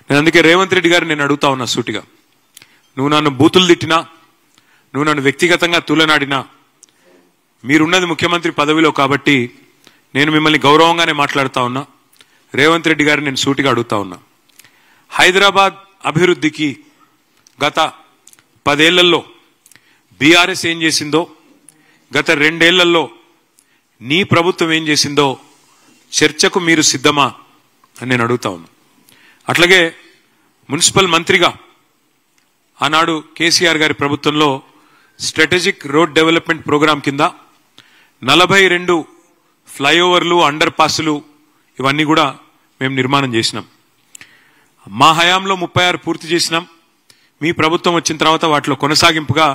నేను అందుకే రేవంత్ రెడ్డి గారు నేను అడుగుతా ఉన్నా సూటిగా, నువ్వు నన్ను బూతులు తిట్టినా, నువ్వు నన్ను వ్యక్తిగతంగా తులనాడినా, మీరున్నది ముఖ్యమంత్రి పదవిలో కాబట్టి నేను మిమ్మల్ని గౌరవంగానే మాట్లాడుతా ఉన్నా. రేవంత్ రెడ్డి గారు నేను సూటిగా అడుగుతా ఉన్నా, హైదరాబాద్ అభివృద్ధికి గత 10 ఏళ్లలో బీఆర్ఎస్ ఏం చేసిందో, గత 2 ఏళ్లలో నీ ప్రభుత్వం ఏం చేసిందో చర్చకు మీరు సిద్ధమా అని నేను అడుగుతా ఉన్నా. అట్లాగే మున్సిపల్ మంత్రిగా ఆనాడు కేసీఆర్ గారి ప్రభుత్వంలో స్ట్రాటజిక్ రోడ్ డెవలప్మెంట్ ప్రోగ్రాం కింద 42 ఫ్లైఓవర్లు, అండర్ పాస్లు ఇవన్నీ కూడా మేము నిర్మాణం చేసినాం. మా హయాంలో 36 పూర్తి చేసినాం. మీ ప్రభుత్వం వచ్చిన తర్వాత వాటిలో కొనసాగింపుగా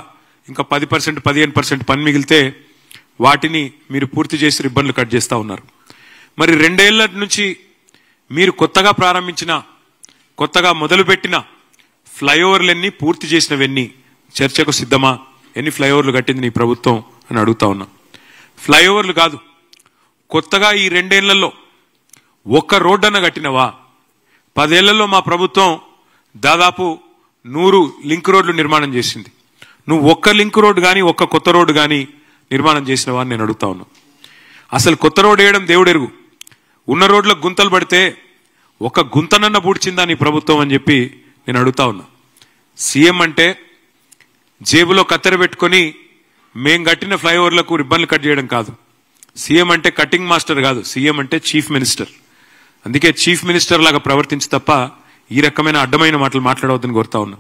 ఇంకా 10%, 15% పని మిగిలితే వాటిని మీరు పూర్తి చేసి రిబ్బన్లు కట్ చేస్తూ ఉన్నారు. మరి 2 ఏళ్ల నుంచి మీరు కొత్తగా ప్రారంభించిన, కొత్తగా మొదలుపెట్టిన ఫ్లైఓవర్లన్నీ, పూర్తి చేసినవన్నీ చర్చకు సిద్ధమా? ఎన్ని ఫ్లైఓవర్లు కట్టింది నీ ప్రభుత్వం అని అడుగుతా ఉన్నా. ఫ్లైఓవర్లు కాదు, కొత్తగా ఈ 2 ఏళ్లలో ఒక్క రోడ్డు అన్న కట్టినవా? 10 ఏళ్లలో మా ప్రభుత్వం దాదాపు 100 లింక్ రోడ్లు నిర్మాణం చేసింది. నువ్వు ఒక్క లింక్ రోడ్డు కానీ, ఒక్క కొత్త రోడ్డు కానీ నిర్మాణం చేసినవా అని నేను అడుగుతా ఉన్నా. అసలు కొత్త రోడ్డు వేయడం దేవుడెరుగు, ఉన్న రోడ్లకు గుంతలు పడితే ఒక గుంతనన్న పూడ్చిందా నీ ప్రభుత్వం అని చెప్పి నేను అడుగుతా ఉన్నా. సీఎం అంటే జేబులో కత్తెర పెట్టుకొని మేం కట్టిన ఫ్లైఓవర్లకు రిబ్బన్లు కట్ చేయడం కాదు. సీఎం అంటే కటింగ్ మాస్టర్ కాదు, సీఎం అంటే చీఫ్ మినిస్టర్. అందుకే చీఫ్ మినిస్టర్ లాగా ప్రవర్తించి తప్ప ఈ రకమైన అడ్డమైన మాటలు మాట్లాడవద్దని కోరుతా ఉన్నా.